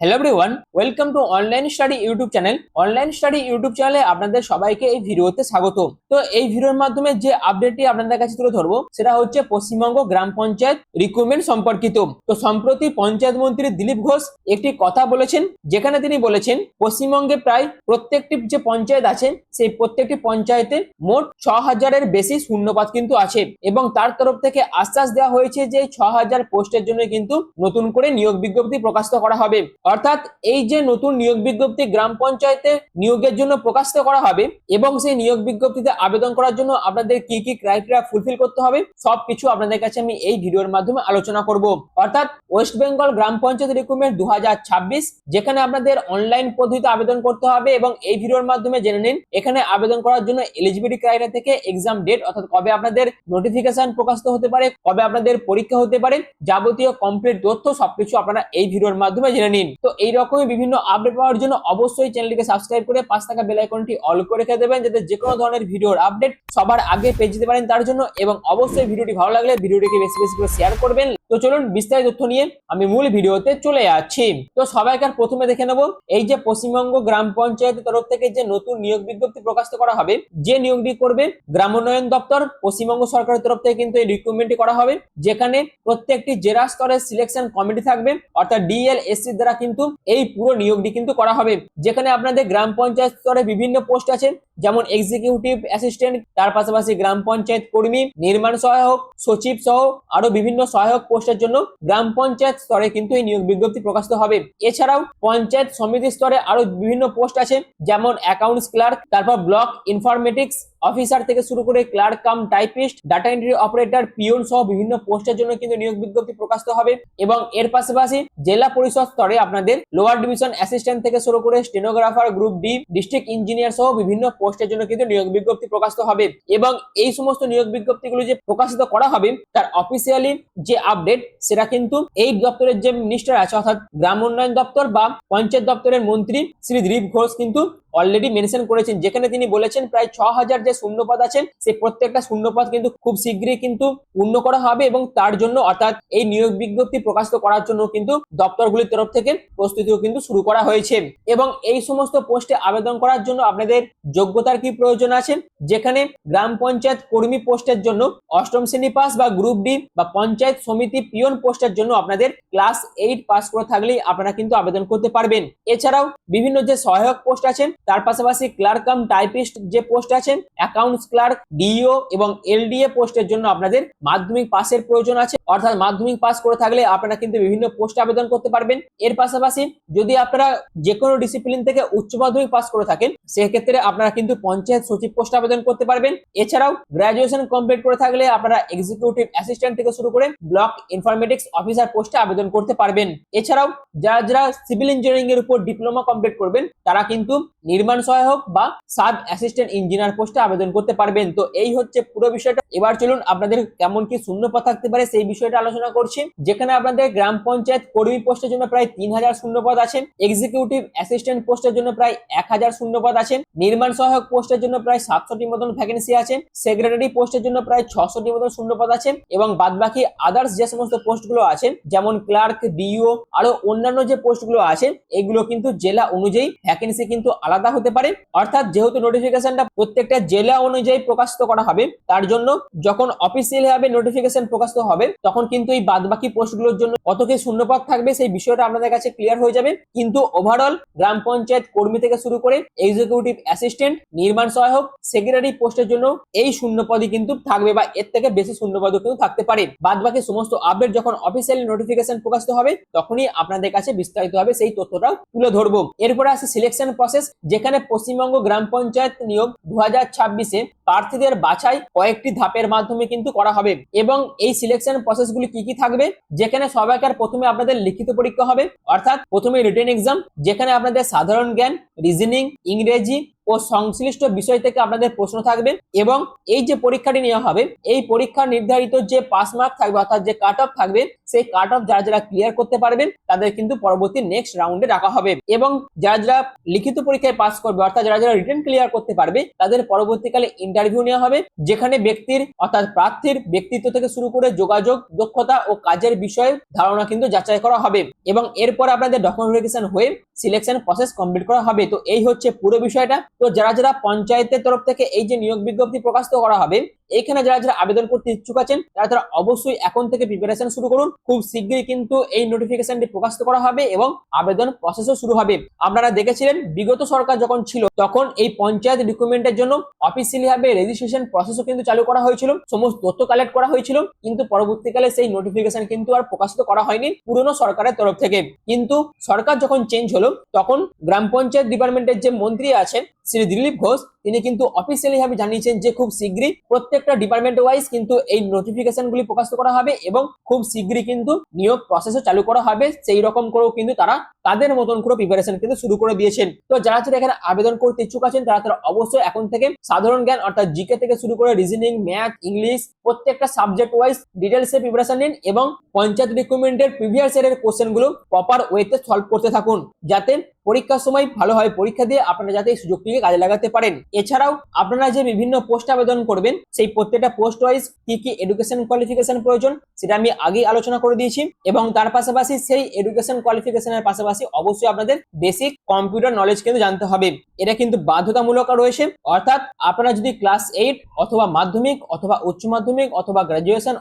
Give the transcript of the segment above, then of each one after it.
Hello everyone, welcome to online study YouTube channel. Online study YouTube চ্যানেলে আপনাদের সবাইকে এই ভিডিওতে স্বাগত। তো এই ভিডিওর মাধ্যমে যে আপডেটটি আপনাদের কাছে তুলে ধরবো সেটা হচ্ছে পশ্চিমবঙ্গ গ্রাম পঞ্চায়েত রিক্রুটমেন্ট সম্পর্কিত। তো সম্প্রতি পঞ্চায়েত মন্ত্রী দিলীপ ঘোষ একটি কথা বলেছেন, যেখানে তিনি বলেছেন পশ্চিমবঙ্গে প্রায় প্রত্যেকটি যে পঞ্চায়েত আছে সেই প্রত্যেকটি পঞ্চায়েতে মোট 6000-এর বেশি শূন্যপদ কিন্তু আছে এবং তার তরফ থেকে আশ্বাস দেওয়া হয়েছে যে 6000 পোস্টের জন্য কিন্তু নতুন করে নিয়োগ বিজ্ঞপ্তি প্রকাশিত করা হবে। অর্থাৎ এই যে নতুন নিয়োগ বিজ্ঞপ্তি গ্রাম পঞ্চায়েতে নিয়োগের জন্য প্রকাশিত করা হবে এবং সেই নিয়োগ বিজ্ঞপ্তিতে আবেদন করার জন্য আপনাদের কি কি ক্রাইটেরিয়া ফুলফিল করতে হবে সবকিছু আপনাদের কাছে আমি এই ভিডিওর মাধ্যমে আলোচনা করব। অর্থাৎ ওয়েস্ট বেঙ্গল গ্রাম পঞ্চায়েত রিক্রুটমেন্ট 2026, যেখানে আপনাদের অনলাইন পদ্ধতিতে আবেদন করতে হবে এবং এই ভিডিওর মাধ্যমে জেনে নিন এখানে আবেদন করার জন্য এলিজিবিলিটি ক্রাইটেরিয়া থেকে এক্সাম ডেট, অর্থাৎ কবে আপনাদের নোটিফিকেশন প্রকাশিত হতে পারে, কবে আপনাদের পরীক্ষা হতে পারে, যাবতীয় কমপ্লিট তথ্য সবকিছু আপনারা এই ভিডিওর মাধ্যমে জেনে নিন। তো এইরকমই বিভিন্ন আপডেট পাওয়ার জন্য অবশ্যই চ্যানেলটিকে সাবস্ক্রাইব করে পাশে থাকা বেল আইকনটি অল করে রেখে দেবেন, যাতে যে কোনো ধরনের ভিডিওর আপডেট সবার আগে পেয়ে যেতে পারেন তার জন্য। এবং অবশ্যই ভিডিওটি ভালো লাগলে ভিডিওটিকে বেশি বেশি করে শেয়ার করবেন। তো চলুন বিস্তারিত তথ্য নিয়ে আমি মূল ভিডিওতে চলে যাচ্ছি। তো সবাইকার প্রথমে দেখে নেব এই যে পশ্চিমবঙ্গ গ্রাম পঞ্চায়েতের তরফ থেকে যে নতুন নিয়োগ বিজ্ঞপ্তি প্রকাশিত করা হবে, যে নিয়োগটি করবে গ্রামোন্নয়ন দপ্তর পশ্চিমবঙ্গ সরকারের তরফ থেকে কিন্তু এই রিক্রুটমেন্টটি করা হবে, যেখানে প্রত্যেকটি জেলা স্তরের সিলেকশন কমিটি থাকবে, অর্থাৎ ডিএলএসসি দ্বারা কিন্তু এই পুরো নিয়োগটি কিন্তু করা হবে। যেখানে আপনাদের গ্রাম পঞ্চায়েত স্তরে বিভিন্ন পোস্ট আছে, যেমন এক্সিকিউটিভ অ্যাসিস্ট্যান্ট, তার পাশাপাশি গ্রাম পঞ্চায়েত কর্মী, নির্মাণ সহায়ক, সচিব সহ আরো বিভিন্ন সহায়ক পোস্টের জন্য গ্রাম পঞ্চায়েত স্তরে কিন্তু এই নিয়োগ বিজ্ঞপ্তি প্রকাশিত হবে। এছাড়াও পঞ্চায়েত সমিতি স্তরে আরো বিভিন্ন পোস্ট আছে, যেমন অ্যাকাউন্টস ক্লার্ক, তারপর ব্লক ইনফরমেটিক্স অফিসার থেকে শুরু করে clerk cum typist, data entry operator, peon সহ বিভিন্ন পোস্টের জন্য কিন্তু নিয়োগ বিজ্ঞপ্তি প্রকাশিত হবে। এবং এর পাশাপাশি জেলা পরিষদ স্তরে আপনাদের লোয়ার ডিভিশন অ্যাসিস্ট্যান্ট থেকে শুরু করে stenographer, group D, district engineer সহ বিভিন্ন পোস্টের জন্য কিন্তু নিয়োগ বিজ্ঞপ্তি প্রকাশিত হবে। এবং এই সমস্ত নিয়োগ বিজ্ঞপ্তিগুলো যে প্রকাশিত করা হবে তার অফিসিয়ালি যে আপডেট সেটা কিন্তু এই দপ্তরের যে মিনিস্টার আছে, অর্থাৎ গ্রাম উন্নয়ন দপ্তর বা পঞ্চায়েত দপ্তরের মন্ত্রী শ্রী দিলীপ ঘোষ কিন্তু অলরেডি মেনশন করেছেন, যেখানে তিনি বলেছেন প্রায় 6000 যে শূন্যপদ আছেন সেই প্রত্যেকটা শূন্যপদ কিন্তু খুব শীঘ্রই কিন্তু পূর্ণ করা হবে এবং তার জন্য অর্থাৎ এই নিয়োগ বিজ্ঞপ্তি প্রকাশিত করার জন্য কিন্তু দপ্তরগুলির তরফ থেকে প্রস্তুতিও কিন্তু শুরু করা হয়েছে। এবং এই সমস্ত পোস্টে আবেদন করার জন্য আপনাদের যোগ্যতার কি প্রয়োজন আছে, যেখানে গ্রাম পঞ্চায়েত কর্মী পোস্টের জন্য অষ্টম শ্রেণী পাস বা গ্রুপ ডি বা পঞ্চায়েত সমিতি পিয়ন পোস্টের জন্য আপনাদের ক্লাস 8 পাস করে থাকলেই আপনারা কিন্তু আবেদন করতে পারবেন। এছাড়াও বিভিন্ন যে সহায়ক পোস্ট আছেন, তার পাশাপাশি ক্লার্ক কাম টাইপিস্ট যে পোস্ট আছেন, অ্যাকাউন্টস ক্লার্ক, ডিইও এবং এলডিএ পোস্টের জন্য আপনাদের মাধ্যমিক পাসের প্রয়োজন আছে, অর্থাৎ মাধ্যমিক পাস করে থাকলে আপনারা কিন্তু বিভিন্ন পোস্টে আবেদন করতে পারবেন। এর পাশাপাশি যদি আপনারা যে কোনো ডিসিপ্লিন থেকে উচ্চ মাধ্যমিক পাস করে থাকেন সেক্ষেত্রে আপনারা কিন্তু পঞ্চায়েত সচিব পোস্টে আবেদন করতে পারবেন। এছাড়াও গ্রাজুয়েশন কমপ্লিট করে থাকলে আপনারা এক্সিকিউটিভ অ্যাসিস্ট্যান্ট থেকে শুরু করে ব্লক ইনফরমেটিক্স অফিসার পোস্টে আবেদন করতে পারবেন। এছাড়াও যারা সিভিল ইঞ্জিনিয়ারিং এর উপর ডিপ্লোমা কমপ্লিট করবেন তারা কিন্তু নির্মাণ সহায়ক বা সাব অ্যাসিস্ট্যান্ট ইঞ্জিনিয়ার পোস্টে আবেদন করতে পারবেন। তো এই হচ্ছে পুরো বিষয়টা। এবার চলুন আপনাদের কেমন কি শূন্যপদ থাকতে পারে সেই বিষয়টা আলোচনা করছি। যেখানে আপনাদের গ্রাম পঞ্চায়েত কর্মী পোস্টের জন্য প্রায় 3000 শূন্যপদ আছেন, এক্সিকিউটিভ অ্যাসিস্ট্যান্ট পোস্টের জন্য প্রায় 1000 শূন্যপদ আছেন, নির্মাণ সহায়ক পোস্টের জন্য প্রায় 700টি মতন ভ্যাকেন্সি আছে, সেক্রেটারি পোস্টের জন্য প্রায় 600টি মতন শূন্যপদ আছে এবং বাদবাকি আদার্স যে সমস্ত পোস্টগুলো আছে যেমন ক্লার্ক, ডিইও আরো অন্যান্য যে পোস্টগুলো আছে এগুলো কিন্তু জেলা অনুযায়ী ভ্যাকেন্সি কিন্তু আলাদা হতে পারে। অর্থাৎ যেহেতু নোটিফিকেশনটা প্রত্যেকটা জেলা অনুযায়ী প্রকাশিত করা হবে, তার জন্য যখন অফিসিয়ালি ভাবে নোটিফিকেশন প্রকাশিত হবে তখন কিন্তু এই বাদবাকি পোস্টগুলোর জন্য কত কি শূন্যপদ থাকবে সেই বিষয়টা আপনাদের কাছে ক্লিয়ার হয়ে যাবে। কিন্তু ওভারঅল গ্রাম পঞ্চায়েত কর্মী থেকে শুরু করে এক্সিকিউটিভ অ্যাসিস্ট্যান্ট, নির্মাণ সহায়ক, সেক্রেটারি পোস্টের জন্য এই শূন্যপদই কিন্তু থাকবে বা এর থেকে বেশি শূন্যপদও কিন্তু থাকতে পারে। বাদবাকি সমস্ত আপডেট যখন অফিসিয়ালি নোটিফিকেশন প্রকাশিত হবে তখনই আপনাদের কাছে বিস্তারিতভাবে সেই তথ্যটাও তুলে ধরবো। এরপরে আছে সিলেকশন প্রসেস, যেখানে পশ্চিমবঙ্গ গ্রাম পঞ্চায়েত নিয়োগ 2026-এ প্রার্থীদের বাছাই কয়েকটি ধাপের মাধ্যমে কিন্তু করা হবে। এবং এই সিলেকশন প্রসেসগুলি কি কি থাকবে, যেখানে সবাইকার প্রথমে আপনাদের লিখিত পরীক্ষা হবে, অর্থাৎ প্রথমে রিটেন এক্সাম, যেখানে আপনাদের সাধারণ জ্ঞান, রিজনিং, ইংরেজি, ও সংশ্লিষ্ট বিষয় থেকে আপনাদের প্রশ্ন থাকবে এবং এই যে পরীক্ষাটি নেওয়া হবে এই পরীক্ষা নির্ধারিত যে পাস মার্ক থাকবে অর্থাৎ যে কাট অফ থাকবে সেই কাট অফ যারা যারা ক্লিয়ার করতে পারবেন তাদের কিন্তু পরবর্তী নেক্সট রাউন্ডে রাখা হবে এবং যারা যারা লিখিত পরীক্ষায় পাস করবে অর্থাৎ যারা যারা রিটেন ক্লিয়ার করতে পারবে তাদের পরবর্তীকালে ইন্টারভিউ নেওয়া হবে, যেখানে ব্যক্তির অর্থাৎ প্রার্থীর ব্যক্তিত্ব থেকে শুরু করে যোগাযোগ দক্ষতা ও কাজের বিষয়ে ধারণা কিন্তু যাচাই করা হবে এবং এরপর আপনাদের ডকুমেন্ট ভেরিফিকেশন হয়ে সিলেকশন প্রসেস কমপ্লিট করা হবে। তো এই হচ্ছে পুরো বিষয়টা। তো যারা যারা পঞ্চায়েতের তরফ থেকে এই যে নিয়োগ বিজ্ঞপ্তি প্রকাশিত করা হবে এখানে যারা যারা আবেদন করতে ইচ্ছুক আছেন তারা অবশ্যই এখন থেকে প্রিপারেশন শুরু করুন। খুব শীঘ্রই কিন্তু এই নোটিফিকেশনটি প্রকাশিত করা হবে এবং আবেদন প্রসেসও শুরু হবে। আপনারা দেখেছিলেন বিগত সরকার যখন ছিল তখন এই পঞ্চায়েত রিক্রুটমেন্টের জন্য অফিসিয়ালি ভাবে রেজিস্ট্রেশন প্রসেসও কিন্তু চালু করা হয়েছিল, সমস্ত তথ্য কালেক্ট করা হয়েছিল, কিন্তু পরবর্তীকালে সেই নোটিফিকেশন কিন্তু আর প্রকাশিত করা হয়নি পুরনো সরকারের তরফ থেকে। কিন্তু সরকার যখন চেঞ্জ হলো তখন গ্রাম পঞ্চায়েত ডিপার্টমেন্টের যে মন্ত্রী আছেন শ্রী দিলীপ ঘোষ তিনি কিন্তু অফিসিয়ালি ভাবে জানিয়েছেন যে খুব শীঘ্রই প্রত্যেকটা ডিপার্টমেন্ট ওয়াইজ কিন্তু এই নোটিফিকেশন গুলি প্রকাশিত করা হবে এবং খুব শীঘ্রই কিন্তু নিয়োগ প্রসেসও চালু করা হবে। সেই রকম করেও কিন্তু তারা তাদের মতন করে প্রিপারেশন কিন্তু শুরু করে দিয়েছেন। তো যারা যারা এখানে আবেদন করতে ইচ্ছুক আছেন তারা অবশ্যই এখন থেকে সাধারণ জ্ঞান অর্থাৎ জিকে থেকে শুরু করে রিজনিং, ম্যাথ, ইংলিশ প্রত্যেকটা সাবজেক্ট ওয়াইজ ডিটেলসে প্রিপারেশন নিন এবং পঞ্চায়েত রিক্রুটমেন্টের প্রিভিয়াস ইয়ারের কোশ্চেন গুলো প্রপার ওয়েতে সলভ করতে থাকুন যাতে পরীক্ষার সময় ভালোভাবে পরীক্ষা দিয়ে আপনারা যাতে এই সুযোগটিকে কাজে লাগাতে পারেন। এছাড়াও আপনারা যে বিভিন্ন পোস্ট আবেদন করবেন সেই প্রত্যেকটা পোস্ট ওয়াইজ কি কি এডুকেশন কোয়ালিফিকেশন প্রয়োজন সেটা আমি আগেই আলোচনা করে দিয়েছি এবং তার পাশাপাশি সেই এডুকেশন কোয়ালিফিকেশনের পাশাপাশি অবশ্যই আপনাদের বেসিক কম্পিউটার নলেজ কিন্তু জানতে হবে। এটা কিন্তু বাধ্যতামূলক রয়েছে, অর্থাৎ আপনারা যদি ক্লাস 8 অথবা মাধ্যমিক অথবা উচ্চ মাধ্যমিক অথবা গ্রাজুয়েশন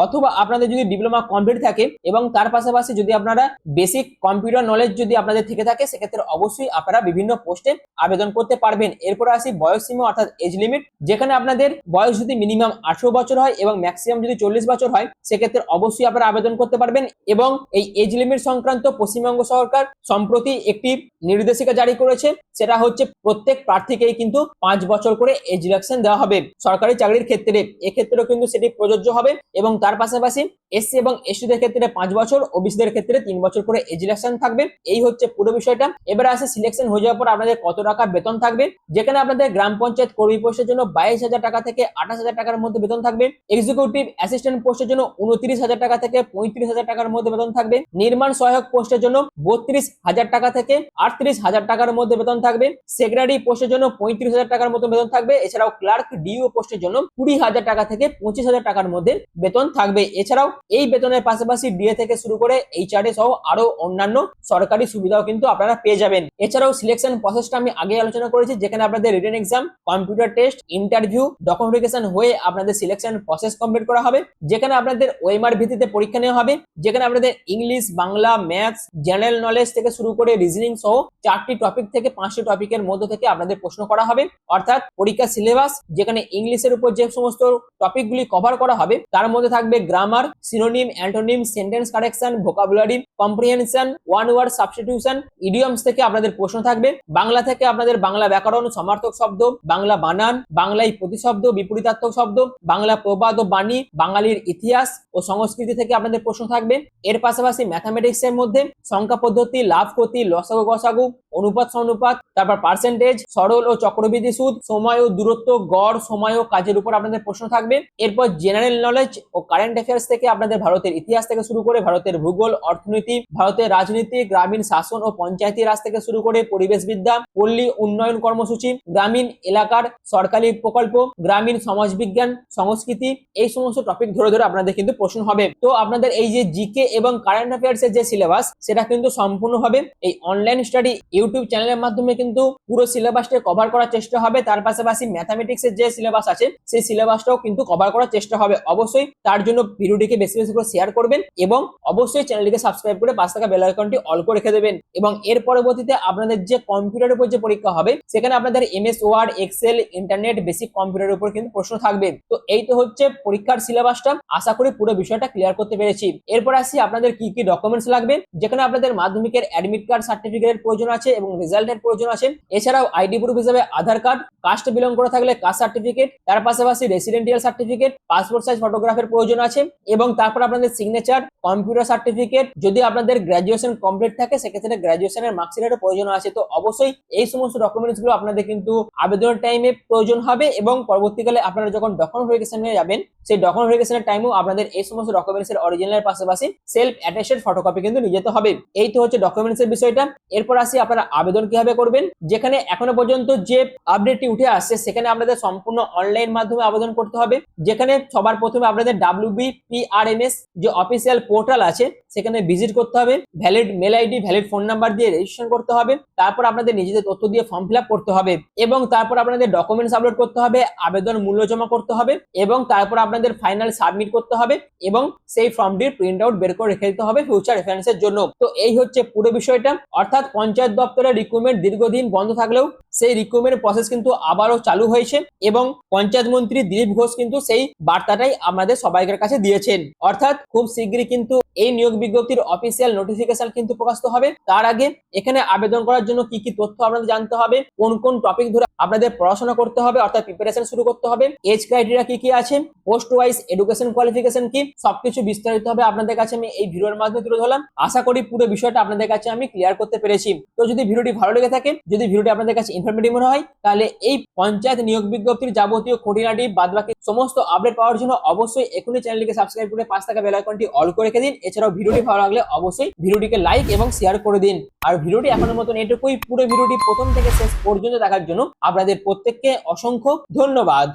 অথবা আপনাদের যদি ডিপ্লোমা কমপ্লিট থাকে এবং তার পাশাপাশি যদি আপনারা বেসিক কম্পিউটার নলেজ যদি আপনাদের থেকে থাকে সেক্ষেত্রে অবশ্যই আপনারা বিভিন্ন পোস্টে আবেদন করতে পারবেন। এরপর আসি বয়স সীমা অর্থাৎ এজ লিমিট, যেখানে আপনাদের বয়স যদি মিনিমাম 18 বছর হয় এবং ম্যাক্সিমাম যদি 40 বছর হয় সেক্ষেত্রে অবশ্যই আপনারা আবেদন করতে পারবেন এবং এই এজ লিমিট সংক্রান্ত পশ্চিমবঙ্গ সরকার সম্প্রতি একটি নির্দেশিকা জারি করেছে, সেটা হচ্ছে প্রত্যেক প্রার্থীকেই কিন্তু 5 বছর করে এজ রিল্যাক্সেশন দেওয়া হবে সরকারি চাকরির ক্ষেত্রে। এক্ষেত্রেও কিন্তু সেটি প্রযোজ্য হবে এবং তার পাশাপাশি এসসি এবং এসটিদের ক্ষেত্রে 5 বছর, ওবিসিদের ক্ষেত্রে 3 বছর করে এজ রিল্যাক্সেশন থাকবে। এই হচ্ছে পুরো বিষয়টা। এবারে আসে সিলেকশন হয়ে যাওয়ার পর আপনাদের কত টাকা বেতন থাকবে, যেখানে আপনাদের গ্রাম পঞ্চায়েত কর্মী পোস্টের জন্য 22,000 টাকা থেকে 28,000 টাকার মধ্যে বেতন থাকবে, এক্সিকিউটিভ অ্যাসিস্ট্যান্ট পোস্টের জন্য 29,000 টাকা থেকে 35,000 টাকার মধ্যে বেতন থাকবে, নির্মাণ সহায়ক পোস্টের জন্য 32,000 টাকা থেকে 38,000 টাকার মধ্যে বেতন থাকবে, সেক্রেটারি পোস্টের জন্য 35,000 টাকার মতো বেতন থাকবে। এছাড়াও ক্লার্ক ডিও পোস্টের জন্য 20,000 টাকা থেকে 25,000 টাকার মধ্যে বেতন থাকবে। এছাড়াও এই বেতনের পাশাপাশি ডিএ থেকে শুরু করে এইচআরএ সহ আরো অন্যান্য সরকারি সুবিধাও কিন্তু আপনারা পেয়ে যাবেন। এছাড়াও সিলেকশন প্রসেসটা আমি আগে আলোচনা করেছি, যেখানে আপনাদের written exam, computer test, interview, documentation হয়ে আপনাদের সিলেকশন প্রসেস কমপ্লিট করা হবে, যেখানে আপনাদের ওএমআর ভিত্তিতে পরীক্ষা নেওয়া হবে, যেখানে আপনাদের English, Bangla, maths, general knowledge থেকে শুরু করে রিজনিং সহ 4টি টপিক থেকে 5টি টপিকের মধ্যে থেকে আপনাদের প্রশ্ন করা হবে। অর্থাৎ পরীক্ষা সিলেবাস যেখানে ইংলিশের উপর যে সমস্ত টপিকগুলি কভার করা হবে তার মধ্যে থাকবে grammar, synonym, antonym, sentence correction, vocabulary, comprehension, one word substitution, idioms থেকে আপনাদের প্রশ্ন থাকবে। বাংলা থেকে আপনাদের বাংলা ব্যাকরণ, সমার্থক শব্দ, বাংলা বানান, বাংলায় প্রতিশব্দ, বিপরীতার্থক শব্দ, বাংলা প্রবাদ ও বাণী, বাঙালির ইতিহাস ও সংস্কৃতি থেকে আপনাদের প্রশ্ন থাকবে। এর পাশাপাশি ম্যাথামেটিক্স এর মধ্যে সংখ্যা পদ্ধতি, লাভ ক্ষতি, লসাগু গসাগু, অনুপাত সমানুপাত, তারপর পার্সেন্টেজ, সরল ও চক্রবৃদ্ধি সুদ, সময় ও দূরত্ব, গড়, সময় ও কাজের উপর আপনাদের প্রশ্ন থাকবে। এরপর জেনারেল নলেজ ও কারেন্ট অ্যাফেয়ার্স থেকে আপনাদের ভারতের ইতিহাস থেকে শুরু করে ভারতের ভূগোল, অর্থনীতি, ভারতের রাজনীতি, গ্রামীণ শাসন ও পঞ্চায়েতি রাজ থেকে শুরু করে পরিবেশবিদ্যা, পল্লী উন্নয়ন কর্মসূচি, গ্রামীণ এলাকার সরকারি প্রকল্প, গ্রামীণ সমাজবিজ্ঞান, সংস্কৃতি, এই সমস্ত টপিক ধরে ধরে আপনাদের কিন্তু প্রশ্ন হবে। তো আপনাদের এই যে জিকে এবং কারেন্ট অ্যাফেয়ার্স এর যে সিলেবাস সেটা কিন্তু সম্পূর্ণভাবে এই অনলাইন স্টাডি ইউটিউব চ্যানেলের মাধ্যমে কিন্তু পুরো সিলেবাসটা কভার করার চেষ্টা হবে। তার পাশাপাশি ম্যাথামেটিক্স এর যে সিলেবাস আছে সেই সিলেবাসটাও কিন্তু কভার করার চেষ্টা হবে। অবশ্যই তার জন্য ভিডিওটিকে বেশি বেশি করে শেয়ার করবেন এবং অবশ্যই চ্যানেলটিকে সাবস্ক্রাইব করে পাশে থাকা বেল আইকনটি অল করে রেখে দেবেন। এবং এর পরবর্তীতে আপনাদের যে কম্পিউটারের উপর যে পরীক্ষা হবে সেখানে আপনাদের MS Word, Excel, internet, basic কম্পিউটারের উপর কিন্তু প্রশ্ন থাকবে। তো এই তো হচ্ছে পরীক্ষার সিলেবাসটা। আশা করি পুরো বিষয়টা ক্লিয়ার করতে পেরেছি। এরপর আসি আপনাদের কি কি ডকুমেন্টস লাগবে, যেখানে আপনাদের মাধ্যমিকের অ্যাডমিট কার্ড সার্টিফিকেটের প্রয়োজন আছে এবং রেজাল্টের প্রয়োজন আছে। এছাড়াও আইডি প্রুফ হিসেবে আধার কার্ড, কাস্ট বিলং করে থাকলে কাস্ট সার্টিফিকেট, তার পাশাপাশি রেসিডেন্সিয়াল সার্টিফিকেট, পাসপোর্ট সাইজ ফটোগ্রাফের প্রয়োজন আছে এবং তারপর আপনাদের সিগনেচার, কম্পিউটার সার্টিফিকেট, যদি আপনাদের গ্র্যাজুয়েশন কমপ্লিট থাকে সেক্ষেত্রে গ্র্যাজুয়েশনের মার্কশিটের প্রয়োজন আছে। তো অবশ্যই এই সমস্ত ডকুমেন্টস গুলো আপনাদের কিন্তু আবেদনের টাইমে প্রয়োজন হবে এবং পরবর্তীকালে আপনারা যখন ডকুমেন্ট ভেরিফিকেশনে যাবেন সেই ডকুমেন্ট ভেরিফিকেশনের টাইমেও আপনাদের এই সমস্ত ডকুমেন্টস এর অরিজিনালের পাশাপাশি সেলফ অ্যাটেস্টেড ফটোকপি কিন্তু নিয়ে যেতে হবে। এই তো হচ্ছে ডকুমেন্টস এর বিষয়টা। এরপর আসি আপনারা আবেদন কিভাবে করবেন। যেখানে এখনো পর্যন্ত যে আপডেটটি উঠে আসছে সেখানে আপনাদের সম্পূর্ণ অনলাইন মাধ্যমে আবেদন করতে হবে। যেখানে সবার প্রথমে আপনাদের WBPRMS যে অফিসিয়াল পোর্টাল আছে সেখানে ভিজিট করতে হবে, valid mail ID, valid phone number দিয়ে রেজিস্ট্রেশন করতে হবে, তারপর আপনাদের নিজেদের তথ্য দিয়ে ফর্ম ফিল আপ করতে হবে এবং তারপর আপনাদের ডকুমেন্টস আপলোড করতে হবে, আবেদন মূল্য জমা করতে হবে এবং তারপর আপনাদের ফাইনাল সাবমিট করতে হবে এবং সেই ফর্মটির প্রিন্ট আউট বের করে রেখে দিতে হবে ফিউচার রেফারেন্সের জন্য। তো এই হচ্ছে পুরো বিষয়টা। অর্থাৎ পঞ্চায়েত দপ্তরের রিক্রুটমেন্ট দীর্ঘদিন বন্ধ থাকলেও সেই রিক্রুটমেন্ট প্রসেস কিন্তু আবারও চালু হয়েছে এবং পঞ্চায়েত মন্ত্রী দিলীপ ঘোষ কিন্তু সেই বার্তাটাই আমাদের সবাইকার কাছে দিয়েছেন। অর্থাৎ খুব শীঘ্রই কিন্তু এই নিয়োগ বিজ্ঞপ্তির অফিসিয়াল নোটিফিকেশন কিন্তু প্রকাশিত হবে। তার আগে এখানে আবেদন করার জন্য কি কি তথ্য আপনাদের জানতে হবে, কোন কোন টপিক ধরে আপনাদের পড়াশোনা করতে হবে অর্থাৎ প্রিপারেশন শুরু করতে হবে, এজ ক্রাইটেরিয়া কি কি আছে, পোস্ট ওয়াইজ এডুকেশন কোয়ালিফিকেশন কি, সবকিছু বিস্তারিত হবে আপনাদের কাছে আমি এই ভিডিওর মাধ্যমে তুলে ধরলাম। আশা করি পুরো বিষয়টা আপনাদের কাছে আমি ক্লিয়ার করতে পেরেছি। তো যদি ভিডিওটি ভালো লেগে থাকে, যদি ভিডিওটি আপনাদের কাছে ইনফরমেটিভ মনে হয়, তাহলে এই পঞ্চায়েত নিয়োগ বিজ্ঞপ্তির যাবতীয় খুঁটিনাটি বাদবাকি সমস্ত আপডেট পাওয়ার জন্য অবশ্যই এখনই চ্যানেলটিকে সাবস্ক্রাইব করে পাশে থাকা বেল আইকনটি অল করে রেখে দিন। এছাড়াও ভিডিওটি ভালো লাগলে অবশ্যই ভিডিওটিকে লাইক এবং শেয়ার করে দিন। আর ভিডিওটি এখনের মতন এটুকুই। পুরো ভিডিওটি প্রথম থেকে শেষ পর্যন্ত দেখার জন্য আপনাদের প্রত্যেককে অসংখ্য ধন্যবাদ।